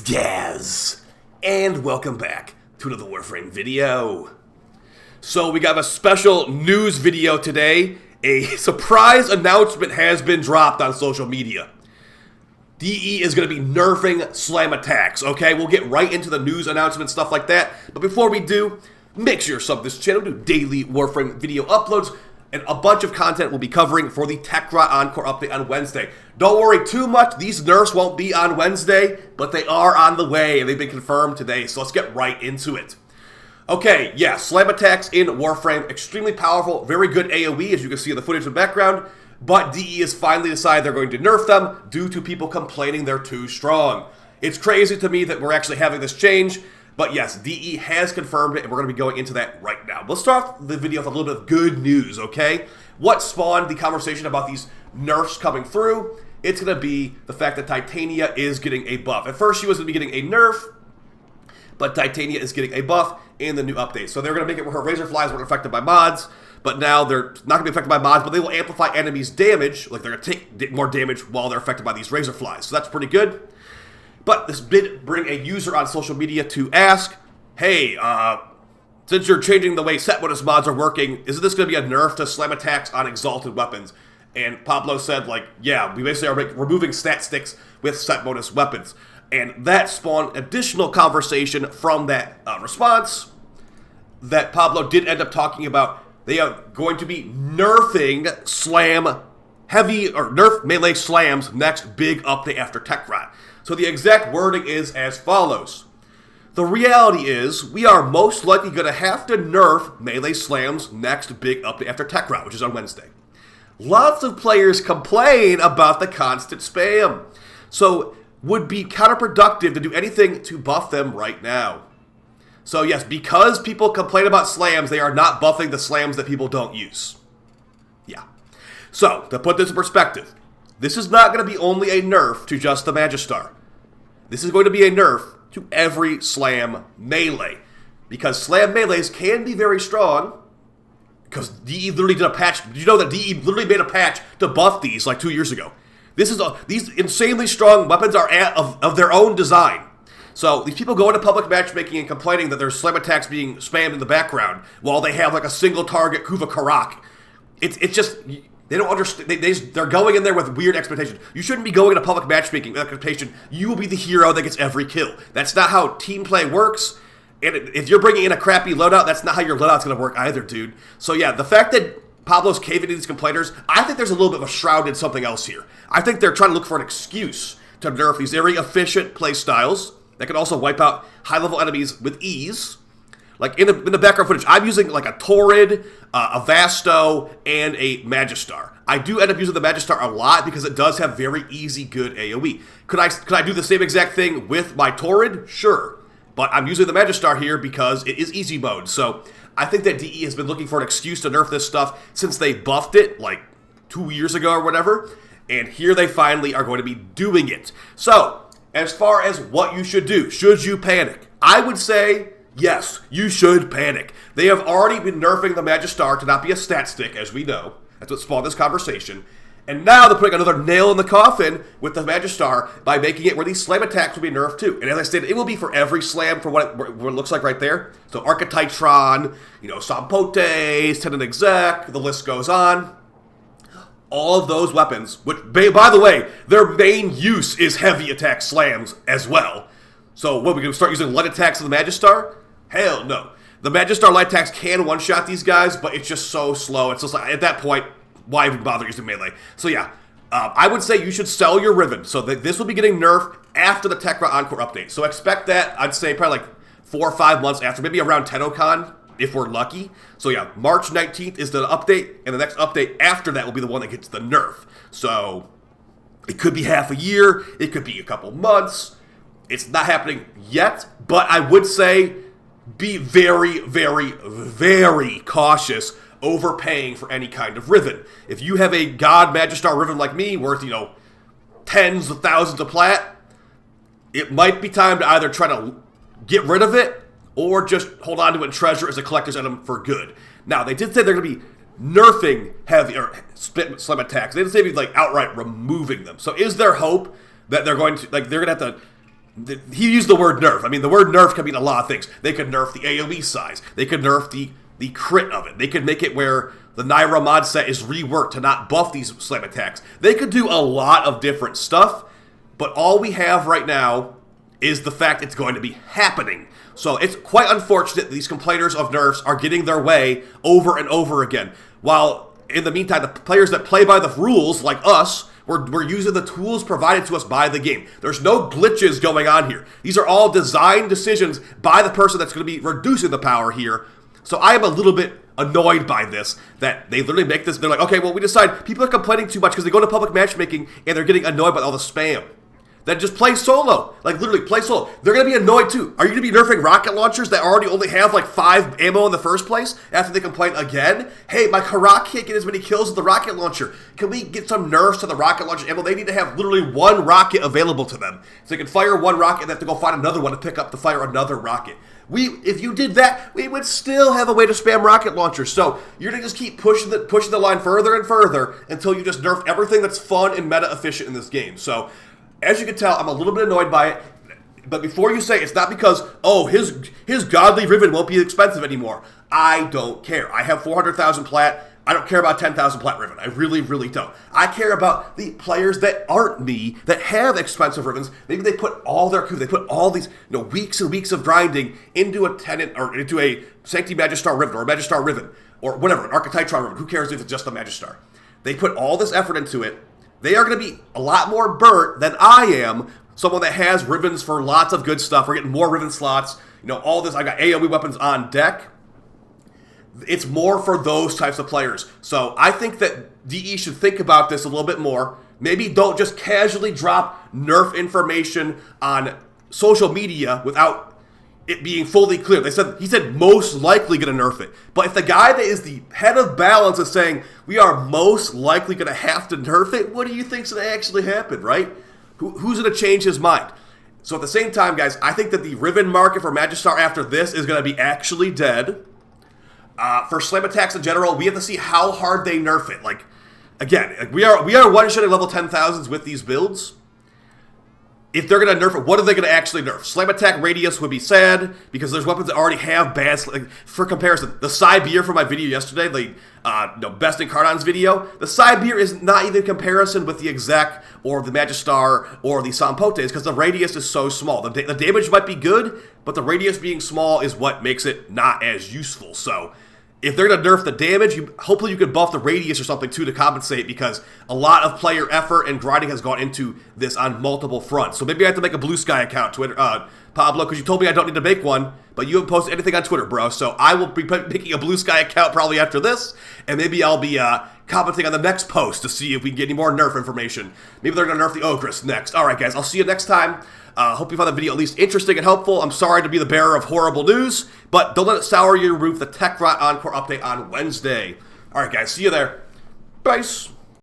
Gaz, and welcome back to another Warframe video. So we got a special news video today. A surprise announcement has been dropped on social media. DE is going to be nerfing slam attacks, okay? We'll get right into the news announcement, stuff like that. But before we do, make sure you sub this channel, do daily Warframe video uploads, and a bunch of content we'll be covering for the Techra Encore update on Wednesday. Don't worry too much, these nerfs won't be on Wednesday, but they are on the way, and they've been confirmed today, so let's get right into it. Okay, yeah, slam attacks in Warframe, extremely powerful, very good AoE, as you can see in the footage in the background, but DE has finally decided they're going to nerf them due to people complaining they're too strong. It's crazy to me that we're actually having this change, but yes, DE has confirmed it, and we're going to be going into that right now. Let's start off the video with a little bit of good news, okay? What spawned the conversation about these nerfs coming through? It's going to be the fact that Titania is getting a buff. At first, she was going to be getting a nerf, but Titania is getting a buff in the new update. So they're going to make it where her razor flies weren't affected by mods, but now they're not going to be affected by mods, but they will amplify enemies' damage, like they're going to take more damage while they're affected by these razor flies. So that's pretty good. But this did bring a user on social media to ask, hey, since you're changing the way set bonus mods are working, isn't this going to be a nerf to slam attacks on exalted weapons? And Pablo said, like, yeah, we basically are removing stat sticks with set bonus weapons. And that spawned additional conversation from that response that Pablo did end up talking about. They are going to be nerfing slam heavy, or nerf melee slams next big update after Techra. So the exact wording is as follows. The reality is, we are most likely going to have to nerf melee slams next big update after Techra, which is on Wednesday. Lots of players complain about the constant spam, so would be counterproductive to do anything to buff them right now. So yes, because people complain about slams, they are not buffing the slams that people don't use. Yeah. So, to put this in perspective, this is not going to be only a nerf to just the Magistar. This is going to be a nerf to every slam melee. Because slam melees can be very strong. Because DE literally did a patch. Did you know that DE literally made a patch to buff these like 2 years ago? These insanely strong weapons are of their own design. So these people go into public matchmaking and complaining that there's slam attacks being spammed in the background while they have like a single target Kuva Karak. It's just... They don't understand. They're going in there with weird expectations. You shouldn't be going into public matchmaking with expectation you will be the hero that gets every kill. That's not how team play works. And if you're bringing in a crappy loadout, that's not how your loadout's going to work either, dude. So yeah, the fact that Pablo's caving to these complainers, I think there's a little bit of a shroud in something else here. I think they're trying to look for an excuse to nerf these very efficient play styles that can also wipe out high-level enemies with ease. Like, in the background footage, I'm using, like, a Torrid, a Vasto, and a Magistar. I do end up using the Magistar a lot because it does have very easy, good AoE. Could I do the same exact thing with my Torrid? Sure. But I'm using the Magistar here because it is easy mode. So, I think that DE has been looking for an excuse to nerf this stuff since they buffed it, like, 2 years ago or whatever. And here they finally are going to be doing it. So, as far as what you should do, should you panic? I would say... yes, you should panic. They have already been nerfing the Magistar to not be a stat stick, as we know. That's what spawned this conversation. And now they're putting another nail in the coffin with the Magistar by making it where these slam attacks will be nerfed too. And as I stated, it will be for every slam for what it looks like right there. So Archetytron, Sampotes, Tenant Exec, the list goes on. All of those weapons, which, by the way, their main use is heavy attack slams as well. So what, we're going to start using light attacks of the Magistar? Hell no. The Magistar light attacks can one-shot these guys, but it's just so slow. It's just like, at that point, why even bother using melee? So yeah, I would say you should sell your Riven. So this will be getting nerfed after the Techra Encore update. So expect that, I'd say, probably like 4 or 5 months after, maybe around TennoCon, if we're lucky. So yeah, March 19th is the update, and the next update after that will be the one that gets the nerf. So it could be half a year, it could be a couple months. It's not happening yet, but I would say be very, very, very cautious overpaying for any kind of Riven. If you have a God Magistar Riven like me, worth, tens of thousands of plat, it might be time to either try to get rid of it or just hold on to it and treasure as a collector's item for good. Now, they did say they're going to be nerfing heavy or slam attacks. They didn't say be like outright removing them. So is there hope that they're going to have to he used the word nerf. I mean, the word nerf can mean a lot of things. They could nerf the AoE size. They could nerf the crit of it. They could make it where the Naira mod set is reworked to not buff these slam attacks. They could do a lot of different stuff, but all we have right now is the fact it's going to be happening. So it's quite unfortunate that these complainers of nerfs are getting their way over and over again. While in the meantime, the players that play by the rules, like us, we're using the tools provided to us by the game. There's no glitches going on here. These are all design decisions by the person that's going to be reducing the power here. So I am a little bit annoyed by this, that they literally make this, they're like, okay, well, we decide people are complaining too much because they go to public matchmaking and they're getting annoyed by all the spam. Then just play solo. Like, literally, play solo. They're going to be annoyed, too. Are you going to be nerfing rocket launchers that already only have, like, 5 ammo in the first place after they complain again? Hey, my Karak can't get as many kills as the rocket launcher. Can we get some nerfs to the rocket launcher ammo? They need to have literally 1 rocket available to them. So they can fire 1 rocket and they have to go find another one to pick up to fire another rocket. If you did that, we would still have a way to spam rocket launchers. So you're going to just keep pushing the line further and further until you just nerf everything that's fun and meta efficient in this game. So as you can tell, I'm a little bit annoyed by it. But before you say it's not because, oh, his godly ribbon won't be expensive anymore. I don't care. I have 400,000 plat. I don't care about 10,000 plat ribbon. I really, really don't. I care about the players that aren't me, that have expensive ribbons. Maybe they put all their coup, they put all these weeks and weeks of grinding into a tenant or into a Sancti Magistar ribbon or a Magistar ribbon or whatever, an Archetytron ribbon. Who cares if it's just a Magistar? They put all this effort into it. They are going to be a lot more burnt than I am, someone that has ribbons for lots of good stuff. We're getting more ribbon slots. All this. I got AoE weapons on deck. It's more for those types of players. So I think that DE should think about this a little bit more. Maybe don't just casually drop nerf information on social media without it being fully clear. He said most likely going to nerf it. But if the guy that is the head of balance is saying we are most likely going to have to nerf it, what do you think's going to actually happen, right? Who's going to change his mind? So at the same time, guys, I think that the ribbon market for Magistar after this is going to be actually dead. For slam attacks in general, we have to see how hard they nerf it. Like, again, we are one-shotting level 10,000s with these builds. If they're going to nerf it, what are they going to actually nerf? Slam attack radius would be sad, because there's weapons that already have bad... for comparison, the Cybeer from my video yesterday, the Best in Cardon's video, the Cybeer is not even in comparison with the Exec or the Magistar or the Sampotes, because the radius is so small. The damage might be good, but the radius being small is what makes it not as useful. So if they're going to nerf the damage, hopefully you can buff the radius or something too to compensate, because a lot of player effort and grinding has gone into this on multiple fronts. So maybe I have to make a Blue Sky account, Twitter, Pablo, because you told me I don't need to make one, but you haven't posted anything on Twitter, bro. So I will be making a Blue Sky account probably after this, and maybe I'll be commenting on the next post to see if we can get any more nerf information. Maybe they're going to nerf the Ogress next. All right, guys, I'll see you next time. Hope you found the video at least interesting and helpful. I'm sorry to be the bearer of horrible news, but don't let it sour your roof. The Tech Rot Encore update on Wednesday. All right, guys, see you there. Bye.